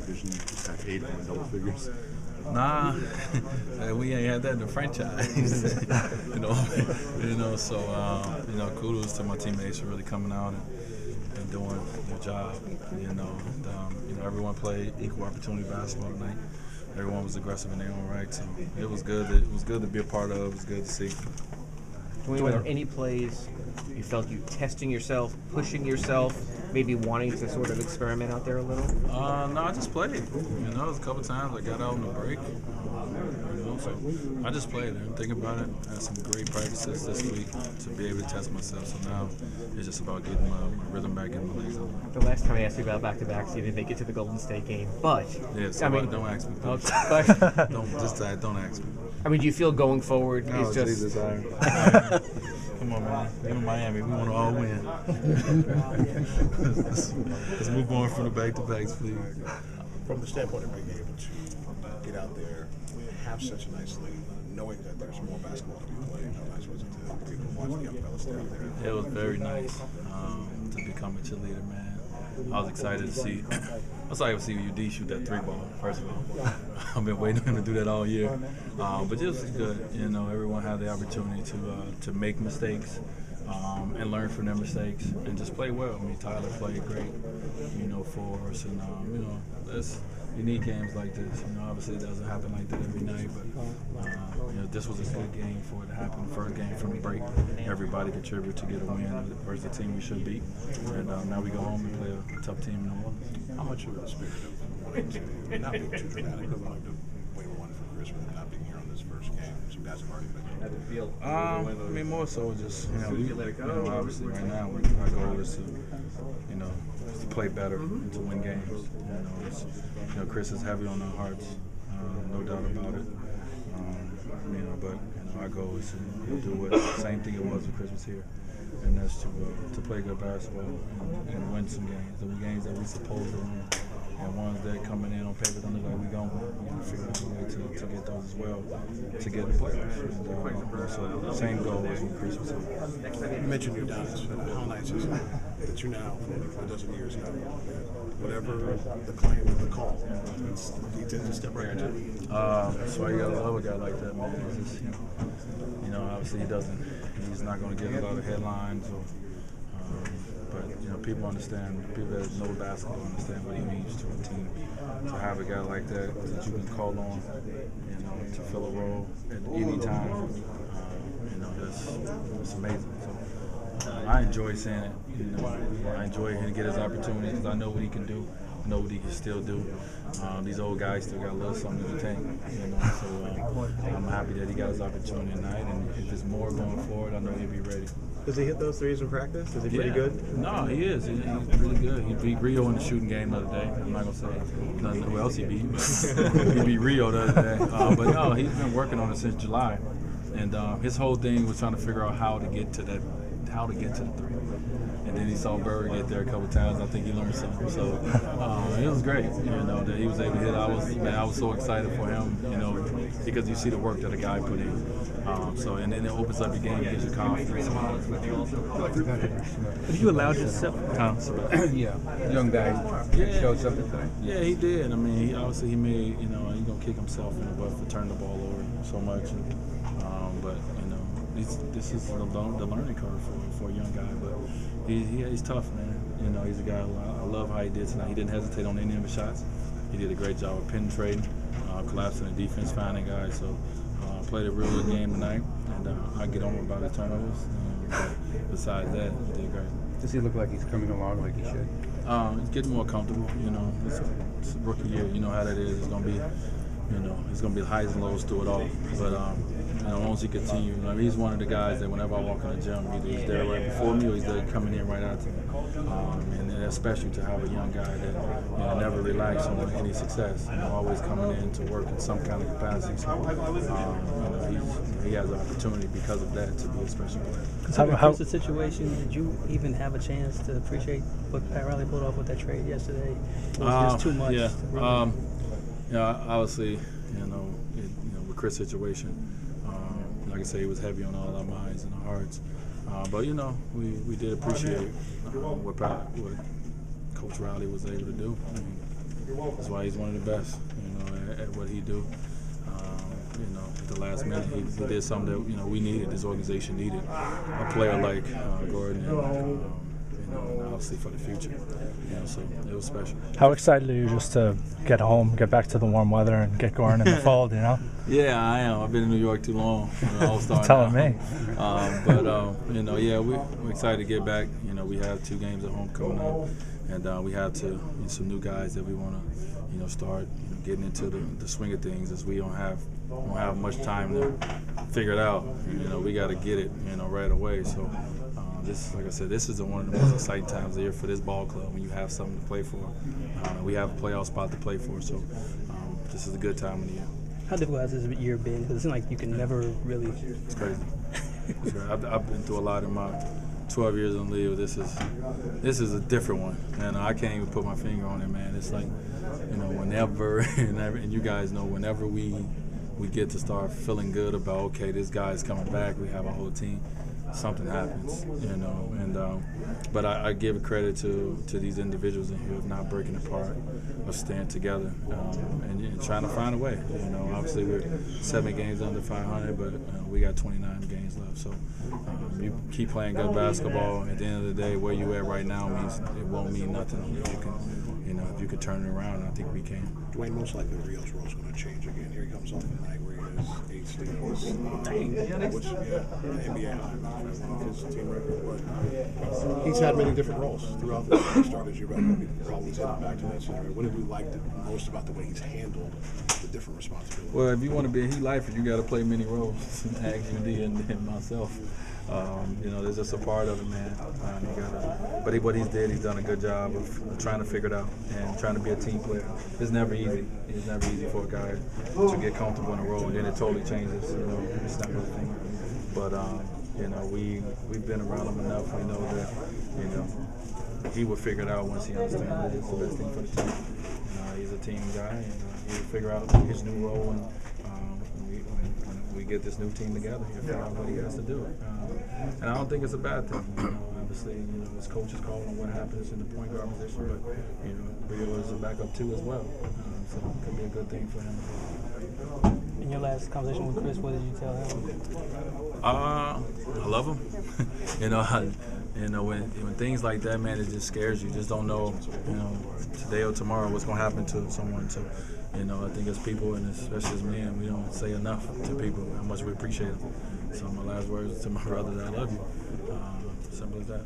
division, attack 8 in double figures? Nah, we ain't had that in the franchise. So kudos to my teammates for really coming out and doing their job. Everyone played equal opportunity basketball tonight. Everyone was aggressive in their own right, so it was good. It was good to be a part of. It was good to see. Dwyane, were there any plays you felt you testing yourself, pushing yourself, maybe wanting to sort of experiment out there a little? No, I just played. There was a couple times I got out on the break. So I just played. I'm thinking about it. I had some great practices this week to be able to test myself. So now it's just about getting my rhythm back in my legs. The last time I asked you about back-to-backs, you didn't make it to the Golden State game, but don't ask me. Don't ask me. I mean, do you feel going forward is just? Jesus, come on, man. We're in Miami. We want to all win. Let's move on from the back-to-backs, please. From the standpoint of being able to get out there, have such a nice lead, knowing that there's more basketball to be played, how nice was it to be able to watch the young fellas stay out there? It was very nice to become a cheerleader, man. I was excited to see. I was excited to see UD shoot that 3-ball. First of all, I've been waiting for him to do that all year. But this was good. Everyone had the opportunity to make mistakes and learn from their mistakes and just play well. I mean, Tyler played great, for us, and you need games like this. Obviously it doesn't happen like that every night, but this was a good game for it to happen. First game from the break, everybody contributed to get a win versus the team we should beat. And now we go home and play a tough team in New Orleans. How much of the spirit of wanting to not being too dramatic, but wanting to win one for Chris with not being here on this first game? Some guys have already been. I mean, more so just obviously right now our goal is to play better and to win games. Chris is heavy on our hearts, no doubt about it. But our goal is to do the same thing it was when Chris was here, and that's to play good basketball and win some games. The games that we supposed to win, and ones that coming in on paper don't look like we're going to win. We're going to figure out a way to get those as well, to get the playoffs. So same goal as when Chris was here. You mentioned Udonis. How nice is it that you now, for a dozen years now, whatever the claim or the call, he tends to step right into it. So you got to love a guy like that, man. It's just, obviously he's not going to get a lot of headlines but people understand, people that know basketball understand what he means to a team. To have a guy like that you can call on, to fill a role at any time, that's amazing. So I enjoy seeing it. I enjoy him to get his opportunities because I know what he can do. I know what he can still do. These old guys still got a little something in the tank, So I'm happy that he got his opportunity tonight, and if there's more going forward, I know he'll be ready. Does he hit those threes in practice? Is he pretty good? No, he is. He's really good. He beat Rio in the shooting game the other day. I'm not going to say nothing who else he beat, but he beat Rio the other day. But no, he's been working on it since July. And his whole thing was trying to figure out how to get to the three. And then he saw Bird get there a couple times. I think he learned something. So it was great, that he was able to hit. I was so excited for him, because you see the work that a guy put in. And then it opens up your game, gives you confidence. Have you allowed yourself? Young guy showed something tonight. Yeah, he did. I mean, he made, he's going to kick himself in the butt for turning the ball over so much. But this is the learning curve for a young guy. But he's tough, man. He's a guy who I love how he did tonight. He didn't hesitate on any of his shots. He did a great job of penetrating, collapsing the defense, finding guys. So played a real good game tonight, and I get on about his turnovers. But besides that, he did great. Does he look like he's coming along like he should? He's getting more comfortable. It's a rookie year. You know how that is. It's gonna be, it's gonna be highs and lows through it all. But once he continues, he's one of the guys that whenever I walk in the gym, either he's there right before me or he's there coming in right after me. And especially to have a young guy that never relax on any success, always coming in to work in some kind of capacity. So he has an opportunity because of that to be a special player. How's the situation? Did you even have a chance to appreciate what Pat Riley pulled off with that trade yesterday? It was just too much. Obviously, with Chris' situation, like I say, he was heavy on all our minds and our hearts. But we did appreciate what Coach Riley was able to do. That's why he's one of the best, at what he do. At the last minute, he did something that we needed. This organization needed a player like Gordon, and obviously for the future. So it was special. How excited are you just to get home, get back to the warm weather, and get Gordon in the fold? Yeah, I am. I've been in New York too long. All-star telling now. me. We're excited to get back. We have 2 games at home coming up, and we have some new guys that we want to start getting into the swing of things, as we don't have much time to figure it out. We got to get it right away. So like I said, this is one of the most exciting times of the year for this ball club, when you have something to play for. We have a playoff spot to play for, so this is a good time of the year. How difficult has this year been? Because it seems like you can never really. It's crazy. I've been through a lot in my 12 years in the league. This is a different one, and I can't even put my finger on it, man. It's like, whenever and you guys know, whenever we get to start feeling good about, okay, this guy's coming back, we have a whole team, something happens, but I give a credit to these individuals in here of not breaking apart, of staying together, and trying to find a way. Obviously we're 7 games under 500, but we got 29 games left. So you keep playing good basketball. At the end of the day, where you at right now means it won't mean nothing if you can turn it around. I think we can. Dwyane, most likely Rio's role is going to change again. Here he comes off the night where he has 8 steals, which NBA high, his team record. But he's had many different roles throughout the year. He started as your probably headed back to that scenario. What did we like most about the way he's handled the different responsibilities? Well, if you want to be a Heat lifer, you got to play many roles. Actually, and myself. There's just a part of it, man. But what he's done a good job of trying to figure it out and trying to be a team player. It's never easy. It's never easy for a guy to get comfortable in a role, and then it totally changes. It's not really a thing. But we've been around him enough. We know that he will figure it out once he understands that it's the best thing for the team. He's a team guy, and he will figure out his new role. And when we get this new team together, he'll figure out what he has to do. And I don't think it's a bad thing. Obviously, his coach is calling on what happens in the point guard position, but Rio is a backup too as well. So it could be a good thing for him. In your last conversation with Chris, what did you tell him? I love him. When things like that, man, it just scares you. You just don't know, today or tomorrow what's going to happen to someone. So, I think as people, and especially as men, we don't say enough to people how much we appreciate them. So my last words to my brother that I love you. Simple as that.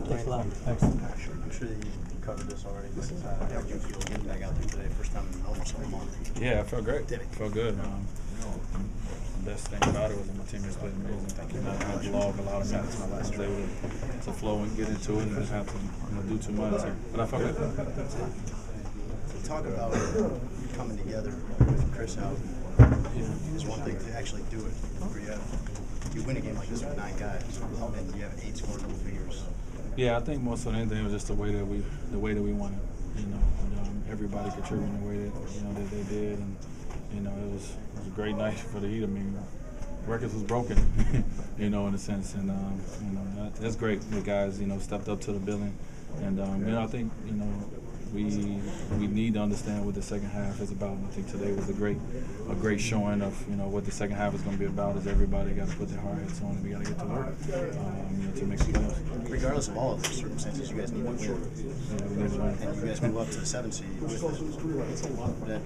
Thanks a lot. Thanks. I'm sure that you covered this already. How did you feel getting back out there today, first time in almost a month? Yeah, I felt great. Felt good. The best thing about it was that my teammates played amazing. I think I had to log a lot of minutes. I was able to flow and get into it and just have to do too much. But I felt good. So talk about coming together with Chris out. It's one thing to actually do it. Where you win a game like this with 9 guys, and you have 8 scored double figures. Yeah, I think most of anything was just the way that we won it. Everybody contributing the way that they did, and it was a great night for the Heat. I mean, records was broken, in a sense, and that's great. The guys, stepped up to the billing, and I think we need to understand what the second half is about. And I think today was a great showing of what the second half is going to be about. Is everybody got to put their hard hats on, and we got to get to work to make the playoffs. Regardless of all of those circumstances, you guys need to win. Yeah, we need to win. And you guys move up to the 7th seed.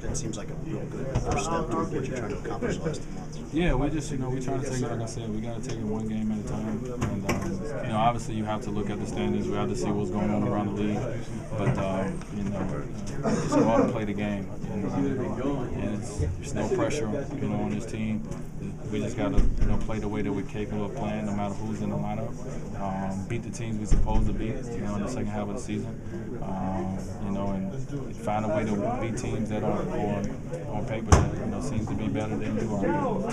That seems like a real good first step toward what you're trying to accomplish the last 2 months. Yeah, we just we trying to take it, like I said, we got to take it one game at a time. And obviously you have to look at the standings. We have to see what's going on around the league. But it's hard to play the game, and there's no pressure, on this team. We just got to, play the way that we're capable of playing, no matter who's in the lineup. Beat the teams we're supposed to beat, in the second half of the season. And find a way to beat teams that are on paper that seems to be better than you are.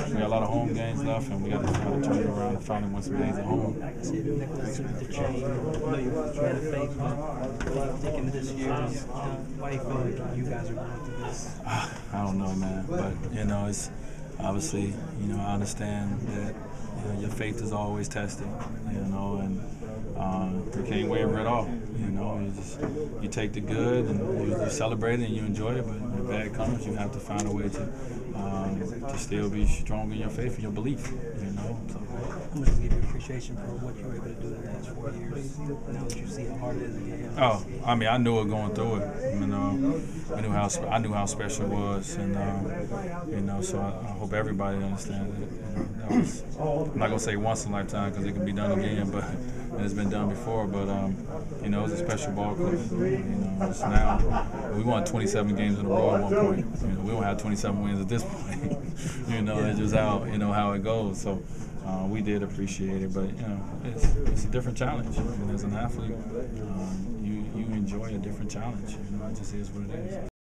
We got a lot of home games left, and we got to try to turn it around and finally win some games at home. I see Nicholas the chain. I know you had a faith, but what do you think in this year? Why do you feel like you guys are going through this? I don't know, man, but it's obviously I understand that your faith is always tested, and you can't waver at all. You know, you take the good and you celebrate it and you enjoy it. But when the bad comes, you have to find a way to still be strong in your faith and your belief. You know. So. How much does it give you appreciation for what you were able to do the last 4 years? Now that you see how hard it is again. Oh, I mean, I knew it going through it. You know, I knew how special it was, and you know, so I hope everybody understands it. You know, that was, I'm not gonna say once in a lifetime because it can be done again, but and it's been done before. But you know, it was a special ball club. You know, it's now we won 27 games in a row at one point. You know, we don't have 27 wins at this point. You know, it's just how it goes. So. We did appreciate it, but you know, it's a different challenge. I mean, as an athlete, you enjoy a different challenge. You know, it just is what it is.